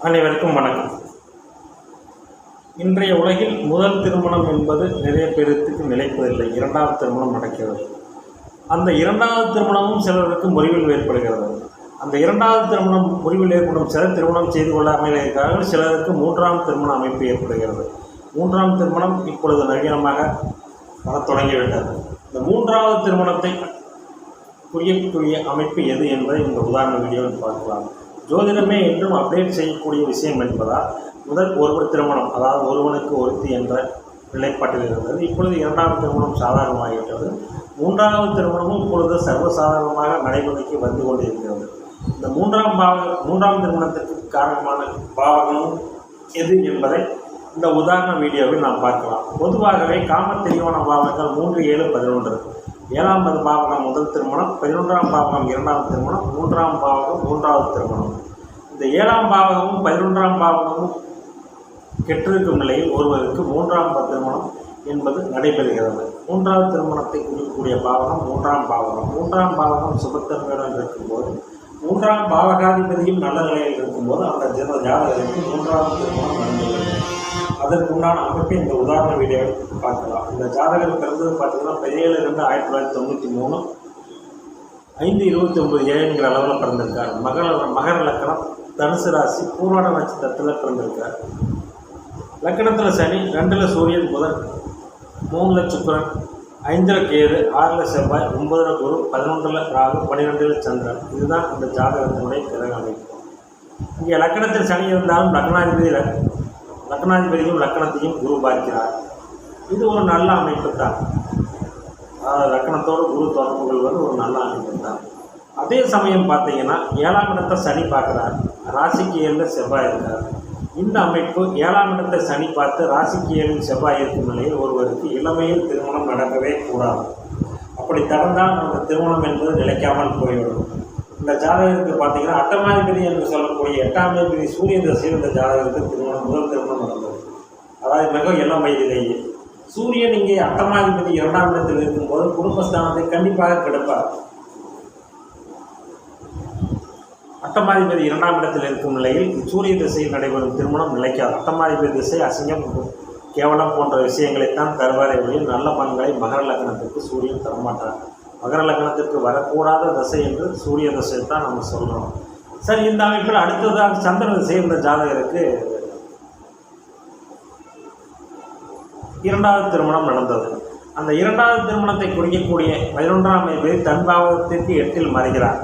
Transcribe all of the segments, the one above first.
அனைவருக்கும் வணக்கம். இன்றைய உலகில் முதல் திருமணம் என்பது நிறைய பேருக்கு நிலைப்பதில்லை. இரண்டாவது திருமணம் நடக்கிறது. அந்த இரண்டாவது திருமணமும் சிலருக்கு முறிவில் ஏற்படுகிறது. அந்த இரண்டாவது திருமணம் முறிவில் ஏற்படும் சிலர் திருமணம் செய்து கொள்ளாமல் இருக்கிறார்கள். சிலருக்கு மூன்றாம் திருமண அமைப்பு ஏற்படுகிறது. மூன்றாம் திருமணம் இப்பொழுது நவீனமாக வரத் தொடங்கிவிட்டது. இந்த மூன்றாவது திருமணத்தை புரியக்கூடிய அமைப்பு எது என்பதை இந்த உதாரண வீடியோவில் பார்க்கலாம். ஜோதிடமே என்றும் அப்டேட் செய்யக்கூடிய விஷயம் என்பதால் முதல் ஒருவர் திருமணம், அதாவது ஒருவனுக்கு ஒருத்தி என்ற நிலைப்பாட்டில் இருந்தது. இப்பொழுது இரண்டாவது திருமணம் சாதாரணமாகிவிட்டது. மூன்றாவது திருமணமும் இப்பொழுது சர்வசாதாரணமாக நடைமுறைக்கு வந்து கொண்டிருக்கிறது. இந்த மூன்றாம் திருமணத்திற்கு காரணமான பாவகமும் எது என்பதை இந்த உதாரண வீடியோவில் நாம் பார்க்கலாம். பொதுவாகவே காமத்திரியோன பாவங்கள் 3, 7, 11. 7வது பாவகம் முதல் திருமணம், 11ஆம் பாவகம் இரண்டாவது திருமணம், 3ஆம் பாவகம் மூன்றாவது திருமணம். இந்த 7ஆம் பாவகமும் 11ஆம் பாவகமும் கெட்டிருக்கும் நிலையில் ஒருவருக்கு 3ஆம் திருமணம் என்பது நடைபெறுகிறது. 3வது திருமணத்தை குறிக்கக்கூடிய பாவகம் 3ஆம் பாவகம். 3ஆம் பாவகம் சுபத்தன்மையுடன் இருக்கும்போது, 3ஆம் பாவகாதிபதியும் நல்ல நிலையில் இருக்கும்போது அந்த ஜாதகருக்கு 3வது திருமணம் நடந்துள்ளது. அதற்குண்டான அமைப்பை இந்த உதாரண வீடியோவில் பார்க்கலாம். இந்த ஜாதகர் பிறந்தது பார்த்தீங்கன்னா 17/2/1993 5:29 ஏங்கிற அளவில் பிறந்திருக்கார். மகர லக்கணம், தனுசு ராசி, பூர்வாட நட்சத்திரத்தில் பிறந்திருக்கார். லக்கணத்தில் சனி, 2ல் சூரியன், புதன், 3ல் சுக்கிரன், 5ல் கேது, 6ல் செவ்வாய், 9ல் குரு, 11ல் ராகு, 12ல் சந்திரன். இதுதான் இந்த ஜாதகத்தினுடைய கிரக அமைப்பு. இங்கே லக்கணத்தில் சனி இருந்தாலும் லக்னாதிபதியும் லக்கணத்தையும் குரு பார்க்கிறார். இது ஒரு நல்ல அமைப்பு தான். லக்கணத்தோடு குரு தொடர்பு கொள்வது ஒரு நல்ல அமைப்பு தான். அதே சமயம் பார்த்தீங்கன்னா 7ஆம் இடத்தை சனி பார்க்குறார், ராசிக்கு 7ல் செவ்வாய் இருக்கிறார். இந்த அமைப்பு 7ஆம் இடத்தை சனி பார்த்து ராசிக்கு 7ல் செவ்வாய் இருக்கும் நிலையில் ஒருவருக்கு இளமையில் திருமணம் நடக்கவே கூடாது. அப்படி தடுந்தால் அந்த திருமணம் என்பது நிலைக்காமல் போய்விடும். இந்த ஜாதகத்துக்கு பார்த்தீங்கன்னா அட்டமாதிபதி என்று சொல்லக்கூடிய 8ஆம் அதிபதி சூரிய தசையில் இந்த ஜாதகத்துக்கு முதல் திருமணம் நடந்தது. அதாவது மிக இளம் வயதிலேயே சூரியன் இங்கே அட்டமாதிபதி 2ஆம் இடத்தில் இருக்கும்போது குடும்பஸ்தானத்தை கண்டிப்பாக கெடுப்பார். அட்டமாதிபதி 2ஆம் இடத்தில் இருக்கும் நிலையில் சூரிய திசையில் நடைபெறும் திருமணம் நிலைக்காது. அட்டமாதிபதி திசை அசிங்கம், கேவலம் போன்ற விஷயங்களைத்தான் தருவாரை ஒழிய நல்ல பலன்களை மகர லக்னத்திற்கு சூரியன் தரமாட்டார். மகர லக்னத்திற்கு வரக்கூடாத தசை என்று சூரிய தசை தான் நம்ம சொல்கிறோம். சரி, இந்த அமைப்பில் அடுத்ததாக சந்திர திசை இந்த ஜாதகருக்கு 2வது திருமணம் நடந்தது. அந்த 2வது திருமணத்தை குறிக்கக்கூடிய 11ஆம் அதிபதி தன் பாவகத்திற்கு 8ல் மறைகிறார்.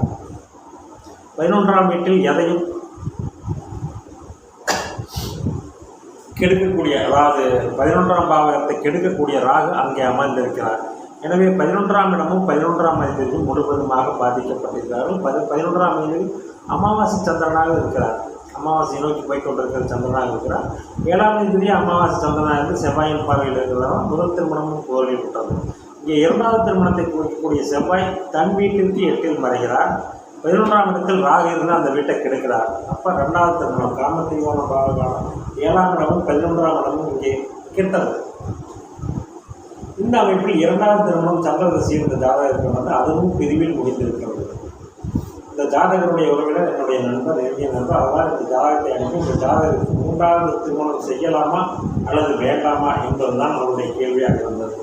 11ஆம் வீட்டில் எதையும் கெடுக்கக்கூடிய, அதாவது 11ஆம் பாவகத்தை கெடுக்கக்கூடிய ராகு அங்கே அமர்ந்திருக்கிறார். எனவே 11ஆம் இடமும் 11ஆம் அதிபதியும் முழுவதுமாக பாதிக்கப்பட்டிருக்கிறார்கள். 11ஆம் அதிபதி அமாவாசை சந்திரனாக இருக்கிறார். அமாவாசை நோக்கி போய்கொண்டிருக்கிற சந்திரனாக இருக்கிறார். 7ஆம் அதிபதி அமாவாசை சந்திரனாக இருந்து செவ்வாயின் பார்வையில் இருக்கிறதால் முதல் திருமணமும் தோல்விப்பட்டது. இங்கே 2வது திருமணத்தை குறிக்கக்கூடிய செவ்வாய் தன் வீட்டிற்கு 8ல் மறைகிறார். 11ஆம் இடத்தில் ராகு இருந்து அந்த வீட்டை கெடுக்கிறார். அப்போ 2வது திருமணம் காமத்திரியோன பாவகாலம் 7ஆம் இடமும் 11ஆம் இடமும் இங்கே கெட்டது. இந்த அமைப்பில் 2வது திருமணம் சந்திர தசை இந்த ஜாதகத்தில் வந்து அதுவும் பிரிவில் முடிந்திருக்கிறது. இந்த ஜாதகருடைய உறவினர் என்னுடைய நண்பர், நெருங்கிய நண்பர். அதனால் இந்த ஜாதகத்தை அனுப்பி இந்த ஜாதகத்துக்கு 3வது திருமணம் செய்யலாமா அல்லது வேண்டாமா என்பதுதான் அவருடைய கேள்வியாக இருந்தது.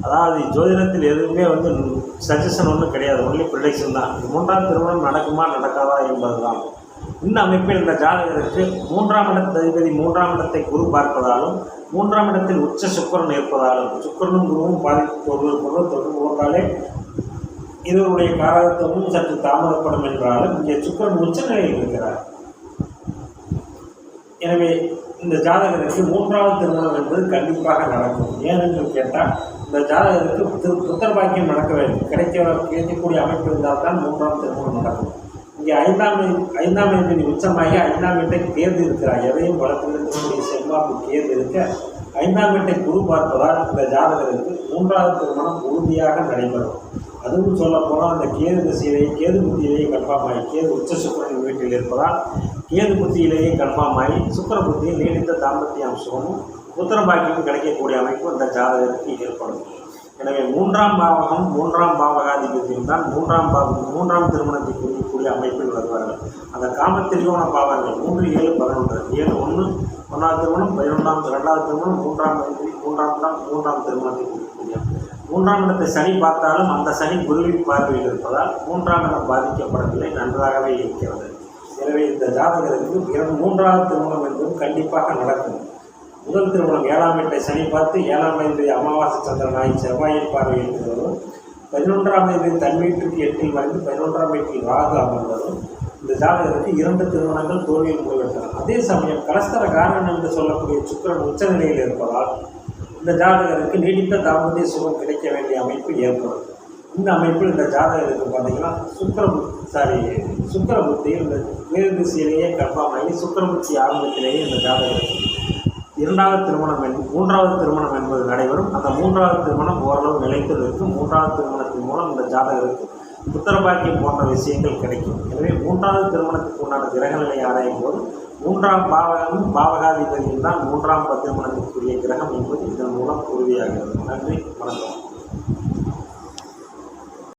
அதாவது ஜோதிடத்தில் எதுவுமே வந்து சஜஷன் ஒன்றும் கிடையாது, ஒன்லி ப்ரிடிக்ஷன் தான். 3வது திருமணம் நடக்குமா நடக்காதா என்பது தான். இந்த அமைப்பில் இந்த ஜாதகருக்கு 3ஆம் இடத்து அதிபதி 3ஆம் இடத்தை குரு பார்ப்பதாலும் 3ஆம் இடத்தில் உச்ச சுக்கிரன் இருப்பதாலும் சுக்கிரனும் குருவும் தொடர்பு கொண்டாலே இதனுடைய காரகத்துவமும் சற்று தாமதப்படும் என்றாலும் இங்கே சுக்கிரன் உச்ச நிலையில் இருக்கிறார். எனவே இந்த ஜாதகருக்கு 3வது திருமணம் என்பது கண்டிப்பாக நடக்கும். ஏனென்று கேட்டால் இந்த ஜாதகருக்கு புத்தர் பாக்கியம் நடக்க வேண்டும். கிடைக்கக்கூடிய அமைப்பு இருந்தால் தான் 3ஆம் திருமணம் நடக்கும். இங்கே 5ஆம் அதிபதி உச்சமாகி 5ஆம் வீட்டை கேது இருக்கிறார். எதையும் வளர்த்திருக்கக்கூடிய செல்வாக்கு கேது இருக்க 5ஆம் வீட்டை குரு பார்ப்பதால் இந்த ஜாதகருக்கு 3வது திருமணம் உறுதியாக நடைபெறும். அதுவும் சொல்லப்போனால் அந்த கேது திசையிலேயே கேது புத்தியிலேயே கன்ஃபார்ம் ஆகி, கேது உச்ச சுக்கிரன் வீட்டில் இருப்பதால் கேது புத்தியிலேயே கன்ஃபார்ம் ஆகி சுக்கிர புத்தியில் நீடித்த தாம்பத்திய அம்சமும் புத்திர பாக்கியமும் கிடைக்கக்கூடிய அமைப்பு இந்த ஜாதகருக்கு ஏற்படும். எனவே மூன்றாம் பாவகம் மூன்றாம் பாவகாதிபதியும் தான் மூன்றாம் திருமணத்தை குறிக்கக்கூடிய அமைப்பில் வருவார்கள். அந்த காமத்திரிகோண பாவங்கள் 3, 7, 11 7 1 1வது திருமணம் 11 2வது திருமணம் 3ஆம் திருமணத்தை குறிக்கக்கூடிய 3ஆம் இடத்தை சனி பார்த்தாலும் அந்த சனி குருவின் பார்வையில் இருப்பதால் 3ஆம் இடம் பாதிக்கப்படவில்லை, நன்றாகவே இருக்கிறது. எனவே இந்த ஜாதகருக்கு 3வது திருமணம் என்பது கண்டிப்பாக நடக்கும். முதல் திருமணம் 7ஆம் வீட்டை சனி பார்த்து 7ஆம் வீட்டை அமாவாசை சந்திரனாய் செவ்வாயின் பார்வையில் இருக்கிறதும் 11ஆம் வீட்டை தன் வீட்டுக்கு 8இல் மறைந்து 11ஆம் வீட்டில் ராகு அமர்ந்ததும் இந்த ஜாதகருக்கு 2 திருமணங்கள் தோல்வியில் முடிவெட்டன. அதே சமயம் கலஸ்தர காரணம் என்று சொல்லக்கூடிய சுக்கிரன் உச்சநிலையில் இருப்பதால் இந்த ஜாதகருக்கு நீடித்த தாம்பத்திய சுகம் கிடைக்க வேண்டிய அமைப்பு ஏற்படும். இந்த அமைப்பில் இந்த ஜாதகருக்கு பார்த்தீங்கன்னா சுக்கிர புத்தியில் இந்த வேறு திசையிலேயே கர்ப்பமாகி சுக்கிரபுத்தி ஆரம்பத்திலேயே இந்த ஜாதகருக்கு 2வது திருமணம் 3வது திருமணம் என்பது நடைபெறும். அந்த 3வது திருமணம் ஓரளவு நிலைத்து இருக்கும். 3வது திருமணத்தின் மூலம் இந்த ஜாதகருக்கு புத்திரபாக்கியம் போன்ற விஷயங்கள் கிடைக்கும். எனவே 3வது திருமணத்துக்கு உண்டான கிரகநிலை ஆராயும் போது 3ஆம் பாவகமும் பாவகாதிபதியும் தான் 3ஆம் திருமணத்திற்குரிய கிரகம் என்பது இதன் மூலம் உறுதியாகிறது. நன்றி, வணக்கம்.